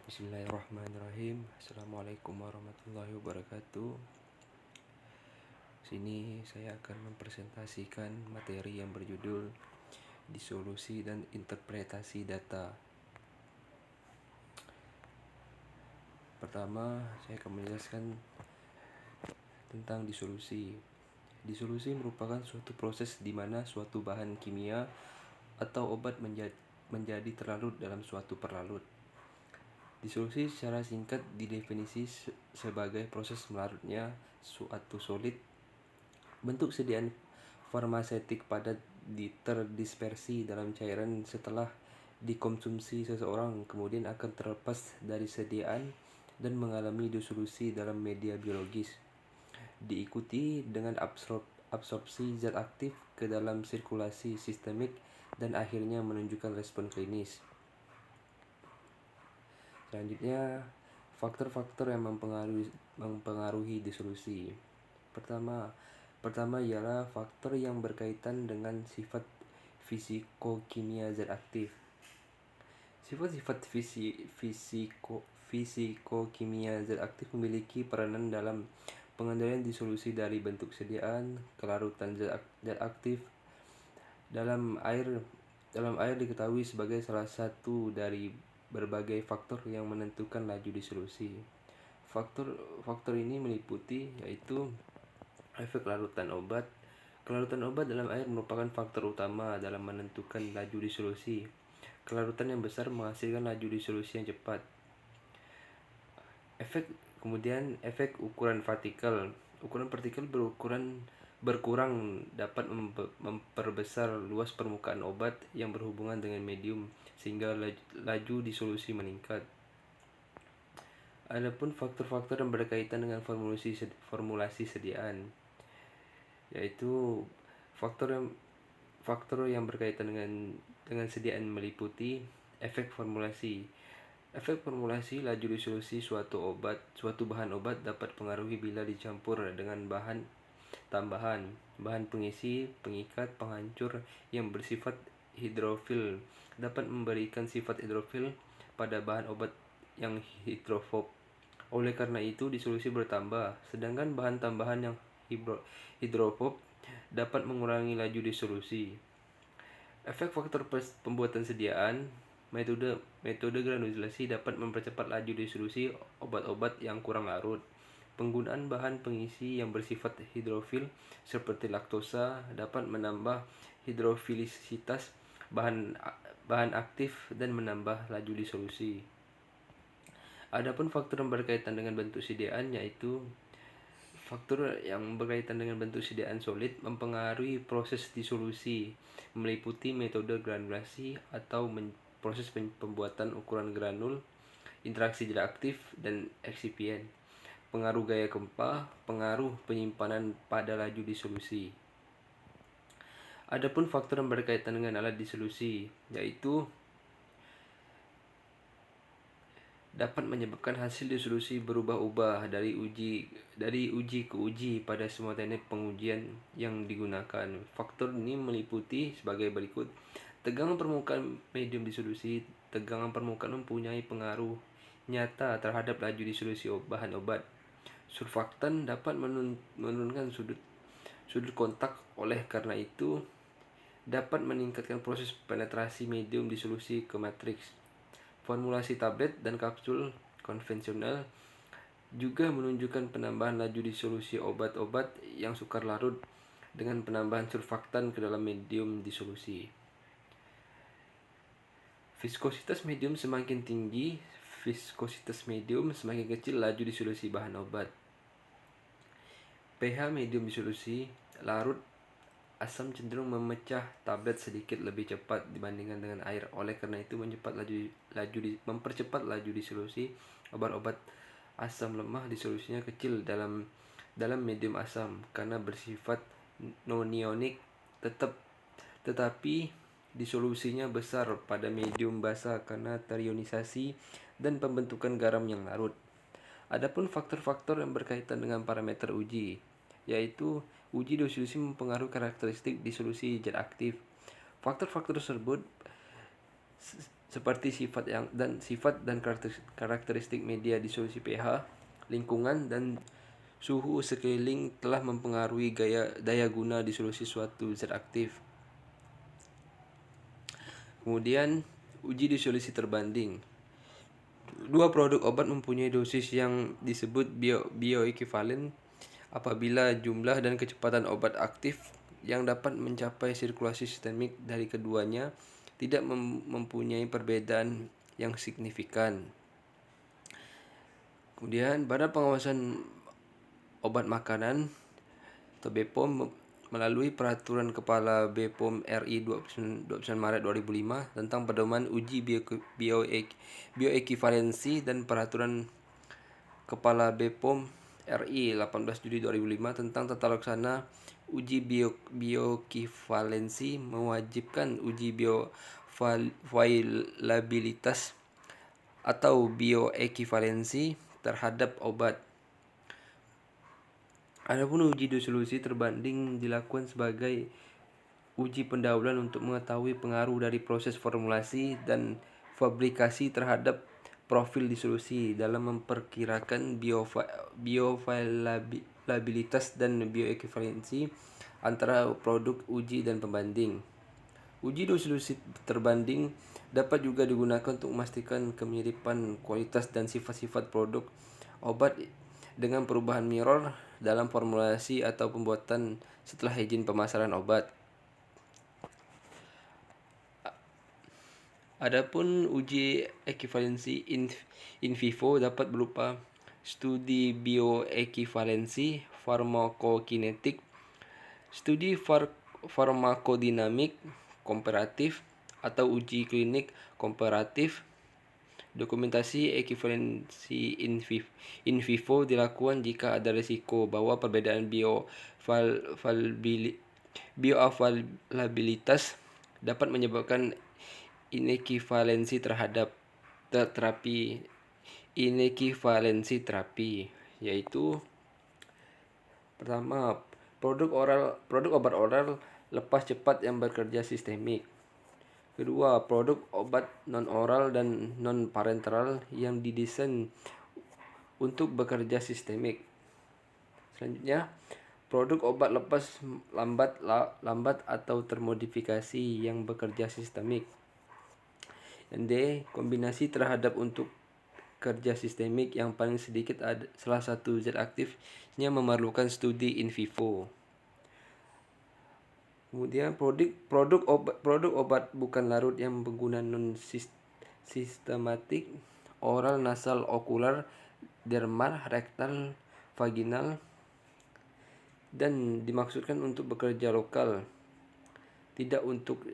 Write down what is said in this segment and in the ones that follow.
Bismillahirrahmanirrahim. Assalamualaikum warahmatullahi wabarakatuh. Sini saya akan mempresentasikan materi yang berjudul Disolusi dan Interpretasi Data. Pertama, saya akan menjelaskan tentang disolusi. Disolusi merupakan suatu proses di mana suatu bahan kimia atau obat menjadi terlarut dalam suatu perlarut. Disolusi secara singkat didefinisi sebagai proses melarutnya suatu solid bentuk sediaan farmaseutik padat terdispersi dalam cairan setelah dikonsumsi seseorang, kemudian akan terlepas dari sediaan dan mengalami disolusi dalam media biologis, diikuti dengan absorpsi zat aktif ke dalam sirkulasi sistemik dan akhirnya menunjukkan respon klinis. Selanjutnya, faktor-faktor yang mempengaruhi disolusi. Pertama ialah faktor yang berkaitan dengan sifat fisikokimia zat aktif. Sifat-sifat fisikokimia zat aktif memiliki peranan dalam pengendalian disolusi dari bentuk sediaan, kelarutan zat aktif dalam air diketahui sebagai salah satu dari berbagai faktor yang menentukan laju disolusi. Faktor ini meliputi yaitu efek larutan obat. Kelarutan obat dalam air merupakan faktor utama dalam menentukan laju disolusi. Kelarutan yang besar menghasilkan laju disolusi yang cepat. Kemudian efek ukuran partikel. Ukuran partikel berkurang dapat memperbesar luas permukaan obat yang berhubungan dengan medium sehingga laju disolusi meningkat. Adapun faktor-faktor yang berkaitan dengan formulasi sediaan, yaitu faktor yang berkaitan dengan sediaan meliputi efek formulasi. Efek formulasi laju disolusi suatu bahan obat dapat pengaruhi bila dicampur dengan bahan tambahan, bahan pengisi, pengikat, penghancur yang bersifat hidrofil dapat memberikan sifat hidrofil pada bahan obat yang hidrofob. Oleh karena itu disolusi bertambah, sedangkan bahan tambahan yang hidrofob dapat mengurangi laju disolusi. Efek faktor pembuatan sediaan. Metode granulasi dapat mempercepat laju disolusi obat-obat yang kurang larut. Penggunaan bahan pengisi yang bersifat hidrofil seperti laktosa dapat menambah hidrofilisitas bahan aktif dan menambah laju disolusi. Adapun faktor yang berkaitan dengan bentuk sediaan, yaitu faktor yang berkaitan dengan bentuk sediaan solid mempengaruhi proses disolusi, meliputi metode granulasi atau proses pembuatan ukuran granul, interaksi zat aktif dan eksipien, pengaruh gaya gempa, pengaruh penyimpanan pada laju disolusi. Adapun faktor yang berkaitan dengan alat disolusi, yaitu dapat menyebabkan hasil disolusi berubah-ubah dari uji ke uji pada semua teknik pengujian yang digunakan. Faktor ini meliputi sebagai berikut. Tegangan permukaan medium disolusi. Tegangan permukaan mempunyai pengaruh nyata terhadap laju disolusi bahan obat. Surfaktan dapat menurunkan sudut kontak, oleh karena itu dapat meningkatkan proses penetrasi medium disolusi ke matriks. Formulasi tablet dan kapsul konvensional juga menunjukkan penambahan laju disolusi obat-obat yang sukar larut dengan penambahan surfaktan ke dalam medium disolusi. Viskositas medium semakin tinggi, viskositas medium semakin kecil laju disolusi bahan obat. pH medium disolusi larut asam cenderung memecah tablet sedikit lebih cepat dibandingkan dengan air. Oleh karena itu mempercepat laju disolusi obat-obat asam lemah. Disolusinya kecil dalam medium asam karena bersifat nonionik, tetapi disolusinya besar pada medium basah karena terionisasi dan pembentukan garam yang larut. Adapun faktor-faktor yang berkaitan dengan parameter uji, yaitu uji disolusi mempengaruhi karakteristik disolusi zat aktif. Faktor-faktor tersebut seperti sifat dan karakteristik media di solusi pH, lingkungan dan suhu sekeliling telah mempengaruhi daya guna di solusi suatu zat aktif. Kemudian uji disolusi terbanding. Dua produk obat mempunyai dosis yang disebut bioekivalen apabila jumlah dan kecepatan obat aktif yang dapat mencapai sirkulasi sistemik dari keduanya tidak mempunyai perbedaan yang signifikan. Kemudian Badan Pengawasan Obat Makanan atau BPOM melalui Peraturan Kepala BPOM RI 29 Maret 2005 tentang pedoman uji bioekivalensi dan Peraturan Kepala BPOM RI 18 Juli 2005 tentang tata laksana uji bioekivalensi mewajibkan uji bioavailabilitas atau bioekivalensi terhadap obat. Adapun uji disolusi terbanding dilakukan sebagai uji pendahuluan untuk mengetahui pengaruh dari proses formulasi dan fabrikasi terhadap profil disolusi dalam memperkirakan bioavailabilitas dan bioekivalensi antara produk uji dan pembanding. Uji disolusi terbanding dapat juga digunakan untuk memastikan kemiripan kualitas dan sifat-sifat produk obat dengan perubahan mirror dalam formulasi atau pembuatan setelah izin pemasaran obat. Adapun uji ekivalensi in vivo dapat berupa studi bioekivalensi farmakokinetik, studi farmakodinamik komparatif atau uji klinik komparatif. Dokumentasi ekivalensi in vivo dilakukan jika ada risiko bahwa perbedaan bioavailabilitas dapat menyebabkan inekivalensi terhadap terapi. Inekivalensi terapi yaitu pertama, produk obat oral lepas cepat yang bekerja sistemik. Kedua, produk obat non-oral dan non-parenteral yang didesain untuk bekerja sistemik. Selanjutnya, produk obat lepas lambat atau termodifikasi yang bekerja sistemik. Dan D, kombinasi terhadap untuk kerja sistemik yang paling sedikit salah satu zat aktifnya memerlukan studi in vivo. Kemudian produk obat bukan larut yang penggunaan non sistematik, oral, nasal, okular, dermal, rektal, vaginal, dan dimaksudkan untuk bekerja lokal, tidak untuk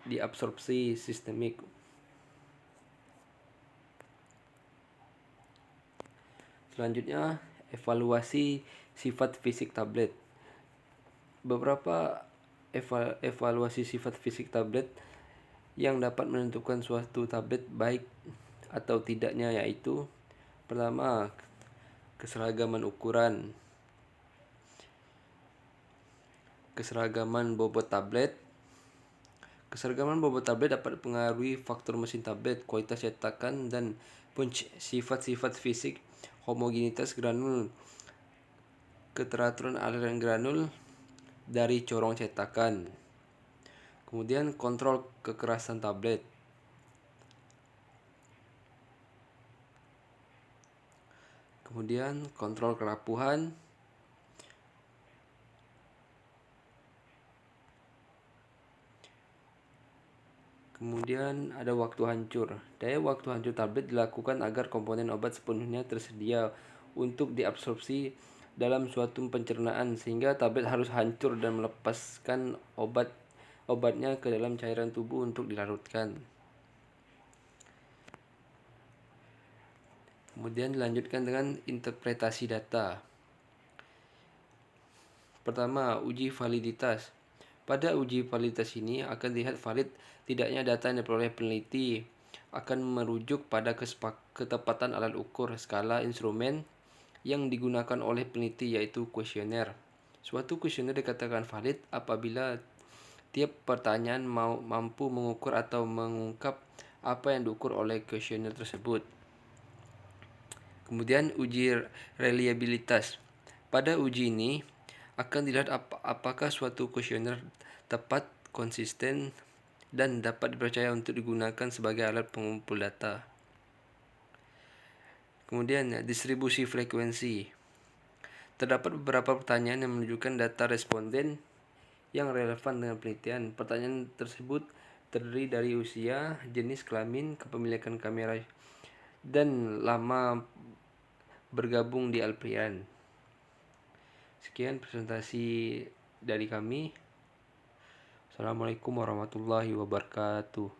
diabsorpsi sistemik. Selanjutnya, evaluasi sifat fisik tablet. Beberapa evaluasi sifat fisik tablet yang dapat menentukan suatu tablet baik atau tidaknya yaitu pertama, keseragaman ukuran, keseragaman bobot tablet. Keseragaman bobot tablet dapat dipengaruhi faktor mesin tablet, kualitas cetakan, dan punch, sifat-sifat fisik, homogenitas granul, keteraturan aliran granul dari corong cetakan. Kemudian kontrol kekerasan tablet. Kemudian kontrol kerapuhan. Kemudian ada waktu hancur. Daya waktu hancur tablet dilakukan agar komponen obat sepenuhnya tersedia untuk diabsorpsi dalam suatu pencernaan, sehingga tablet harus hancur dan melepaskan obatnya ke dalam cairan tubuh untuk dilarutkan. Kemudian dilanjutkan dengan interpretasi data. Pertama, uji validitas. Pada uji validitas ini akan dilihat valid tidaknya data yang diperoleh peneliti, akan merujuk pada ketepatan alat ukur, skala, instrumen yang digunakan oleh peneliti, yaitu kuesioner. Suatu kuesioner dikatakan valid apabila tiap pertanyaan mampu mengukur atau mengungkap apa yang diukur oleh kuesioner tersebut. Kemudian uji reliabilitas. Pada uji ini akan dilihat apakah suatu kuesioner tepat, konsisten, dan dapat dipercaya untuk digunakan sebagai alat pengumpul data. Kemudian distribusi frekuensi. Terdapat beberapa pertanyaan yang menunjukkan data responden yang relevan dengan penelitian. Pertanyaan tersebut terdiri dari usia, jenis kelamin, kepemilikan kamera, dan lama bergabung di Alprian. Sekian presentasi dari kami. Assalamualaikum warahmatullahi wabarakatuh.